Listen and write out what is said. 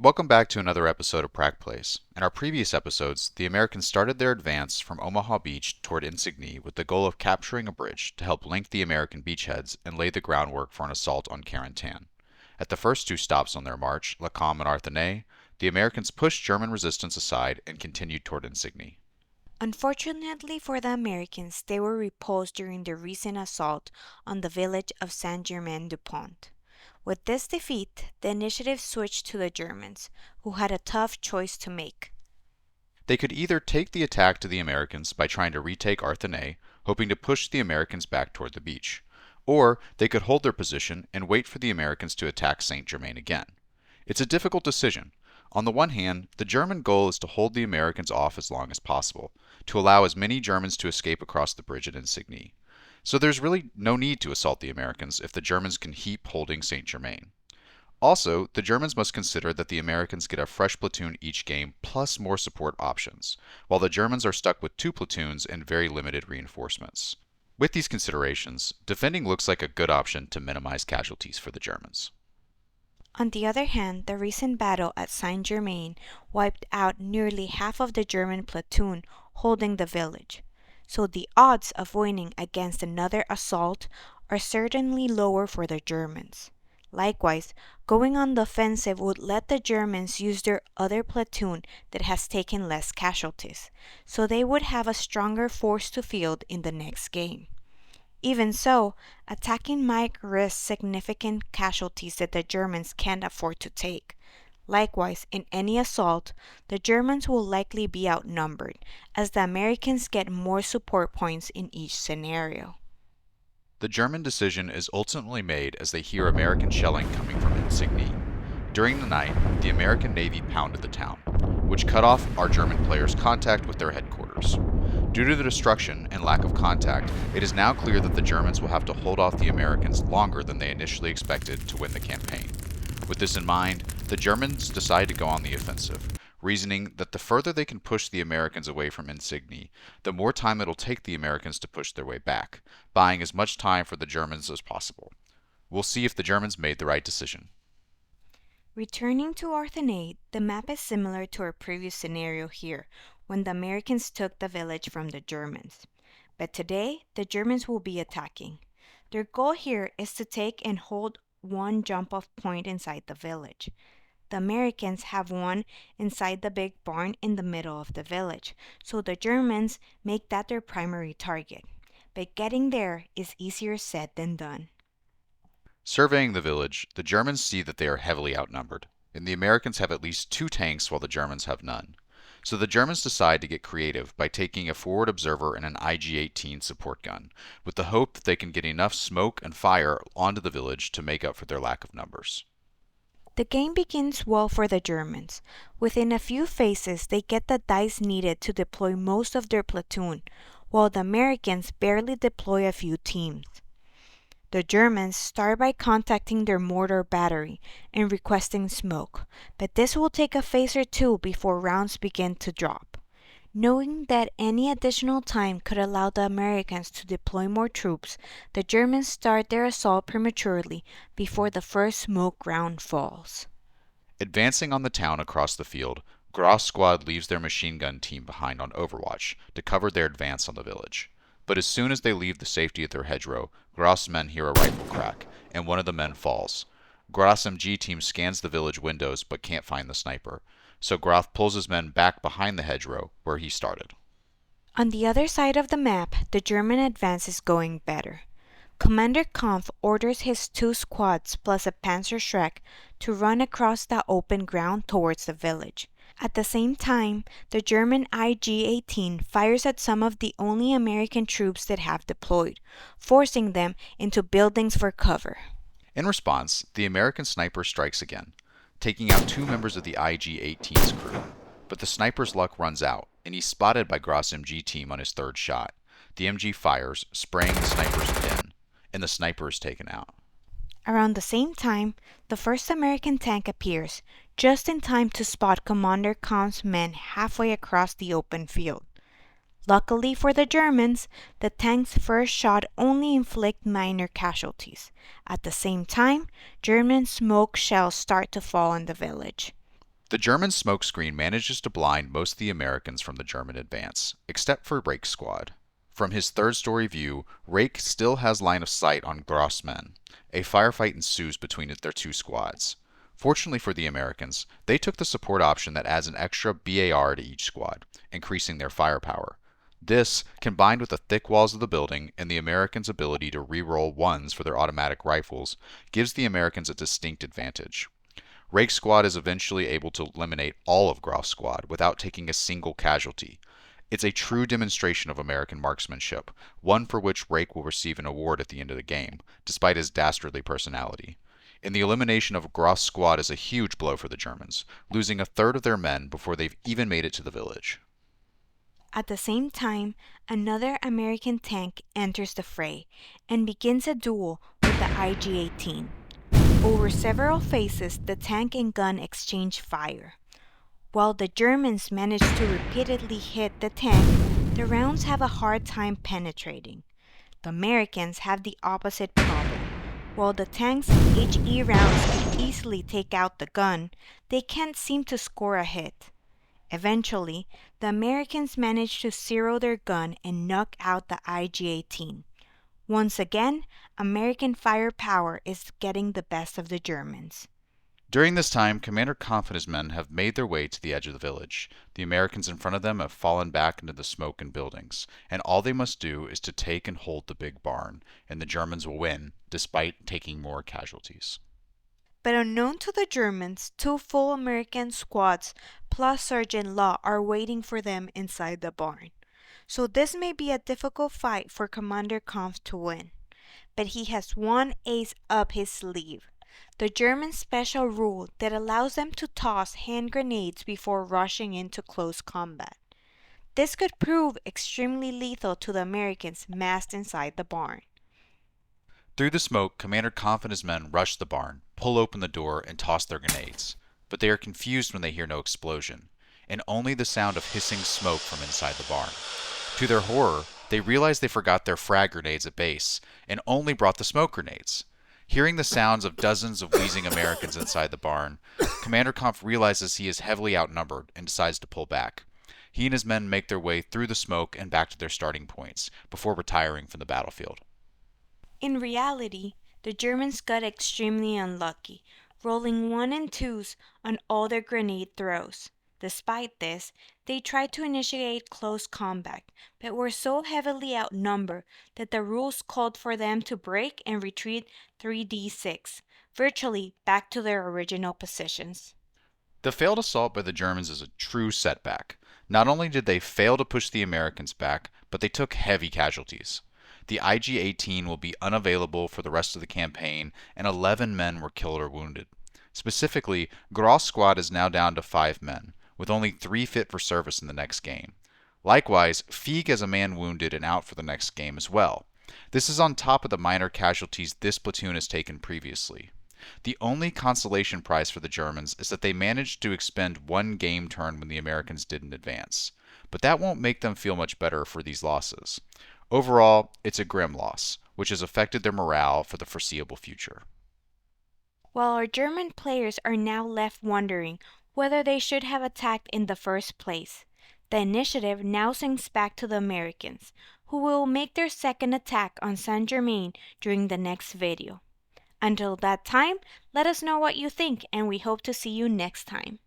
Welcome back to another episode of PrakPlays. In our previous episodes, the Americans started their advance from Omaha Beach toward Insigny with the goal of capturing a bridge to help link the American beachheads and lay the groundwork for an assault on Carentan. At the first two stops on their march, Lacombe and Arthenay, the Americans pushed German resistance aside and continued toward Insigny. Unfortunately for the Americans, they were repulsed during the recent assault on the village of Saint-Germain-du-Pont. With this defeat, the initiative switched to the Germans, who had a tough choice to make. They could either take the attack to the Americans by trying to retake Arthenay, hoping to push the Americans back toward the beach, or they could hold their position and wait for the Americans to attack Saint-Germain again. It's a difficult decision. On the one hand, the German goal is to hold the Americans off as long as possible, to allow as many Germans to escape across the bridge at Insigny. So there's really no need to assault the Americans if the Germans can keep holding Saint-Germain. Also, the Germans must consider that the Americans get a fresh platoon each game plus more support options, while the Germans are stuck with 2 platoons and very limited reinforcements. With these considerations, defending looks like a good option to minimize casualties for the Germans. On the other hand, the recent battle at Saint-Germain wiped out nearly half of the German platoon holding the village, so the odds of winning against another assault are certainly lower for the Germans. Likewise, going on the offensive would let the Germans use their other platoon that has taken less casualties, so they would have a stronger force to field in the next game. Even so, attacking might risk significant casualties that the Germans can't afford to take. Likewise, in any assault, the Germans will likely be outnumbered, as the Americans get more support points in each scenario. The German decision is ultimately made as they hear American shelling coming from Insigny. During the night, the American Navy pounded the town, which cut off our German players' contact with their headquarters. Due to the destruction and lack of contact, it is now clear that the Germans will have to hold off the Americans longer than they initially expected to win the campaign. With this in mind, the Germans decide to go on the offensive, reasoning that the further they can push the Americans away from Insigny, the more time it'll take the Americans to push their way back, buying as much time for the Germans as possible. We'll see if the Germans made the right decision. Returning to Arthenay, the map is similar to our previous scenario here, when the Americans took the village from the Germans. But today, the Germans will be attacking. Their goal here is to take and hold one jump-off point inside the village. The Americans have one inside the big barn in the middle of the village, so the Germans make that their primary target. But getting there is easier said than done. Surveying the village, the Germans see that they are heavily outnumbered, and the Americans have at least 2 tanks while the Germans have none. So the Germans decide to get creative by taking a forward observer and an IG-18 support gun, with the hope that they can get enough smoke and fire onto the village to make up for their lack of numbers. The game begins well for the Germans. Within a few phases, they get the dice needed to deploy most of their platoon, while the Americans barely deploy a few teams. The Germans start by contacting their mortar battery and requesting smoke, but this will take a phase or 2 before rounds begin to drop. Knowing that any additional time could allow the Americans to deploy more troops, the Germans start their assault prematurely before the first smoke round falls. Advancing on the town across the field, Gross' squad leaves their machine gun team behind on Overwatch to cover their advance on the village. But as soon as they leave the safety of their hedgerow, Gross' men hear a rifle crack, and one of the men falls. Gross' MG team scans the village windows but can't find the sniper, so Gross pulls his men back behind the hedgerow where he started. On the other side of the map, the German advance is going better. Commander Kampf orders his 2 squads plus a Panzerschreck to run across the open ground towards the village. At the same time, the German IG-18 fires at some of the only American troops that have deployed, forcing them into buildings for cover. In response, the American sniper strikes again, taking out 2 members of the IG-18's crew. But the sniper's luck runs out, and he's spotted by Gross' MG team on his 3rd shot. The MG fires, spraying the sniper's pin, and the sniper is taken out. Around the same time, the first American tank appears, just in time to spot Commander Kampf's men halfway across the open field. Luckily for the Germans, the tank's first shot only inflicted minor casualties. At the same time, German smoke shells start to fall on the village. The German smokescreen manages to blind most of the Americans from the German advance, except for Rake's squad. From his third-story view, Rake still has line of sight on Gross' men. A firefight ensues between their two squads. Fortunately for the Americans, they took the support option that adds an extra BAR to each squad, increasing their firepower. This, combined with the thick walls of the building and the Americans' ability to re-roll ones for their automatic rifles, gives the Americans a distinct advantage. Rake's squad is eventually able to eliminate all of Gross' squad without taking a single casualty. It's a true demonstration of American marksmanship, one for which Rake will receive an award at the end of the game, despite his dastardly personality. And the elimination of Gross' squad is a huge blow for the Germans, losing a third of their men before they've even made it to the village. At the same time, another American tank enters the fray and begins a duel with the IG-18. Over several phases, the tank and gun exchange fire. While the Germans manage to repeatedly hit the tank, the rounds have a hard time penetrating. The Americans have the opposite problem. While the tank's HE rounds could easily take out the gun, they can't seem to score a hit. Eventually, the Americans manage to zero their gun and knock out the IG-18. Once again, American firepower is getting the best of the Germans. During this time, Commander Kampf and his men have made their way to the edge of the village. The Americans in front of them have fallen back into the smoke and buildings, and all they must do is to take and hold the big barn, and the Germans will win, despite taking more casualties. But unknown to the Germans, two full American squads plus Sergeant Law are waiting for them inside the barn. So this may be a difficult fight for Commander Kampf to win. But he has one ace up his sleeve. The German special rule that allows them to toss hand grenades before rushing into close combat. This could prove extremely lethal to the Americans massed inside the barn. Through the smoke, Commander Kampf and his men rush the barn, pull open the door, and toss their grenades. But they are confused when they hear no explosion, and only the sound of hissing smoke from inside the barn. To their horror, they realize they forgot their frag grenades at base, and only brought the smoke grenades. Hearing the sounds of dozens of wheezing Americans inside the barn, Commander Kampf realizes he is heavily outnumbered and decides to pull back. He and his men make their way through the smoke and back to their starting points, before retiring from the battlefield. In reality, the Germans got extremely unlucky, rolling 1 and 2s on all their grenade throws. Despite this, they tried to initiate close combat, but were so heavily outnumbered that the rules called for them to break and retreat 3d6, virtually back to their original positions. The failed assault by the Germans is a true setback. Not only did they fail to push the Americans back, but they took heavy casualties. The IG-18 will be unavailable for the rest of the campaign, and 11 men were killed or wounded. Specifically, Gross' squad is now down to 5 men, with only 3 fit for service in the next game. Likewise, Feig has a man wounded and out for the next game as well. This is on top of the minor casualties this platoon has taken previously. The only consolation prize for the Germans is that they managed to expend 1 game turn when the Americans didn't advance. But that won't make them feel much better for these losses. Overall, it's a grim loss, which has affected their morale for the foreseeable future. While our German players are now left wondering whether they should have attacked in the first place, the initiative now swings back to the Americans, who will make their second attack on Saint-Germain during the next video. Until that time, let us know what you think, and we hope to see you next time.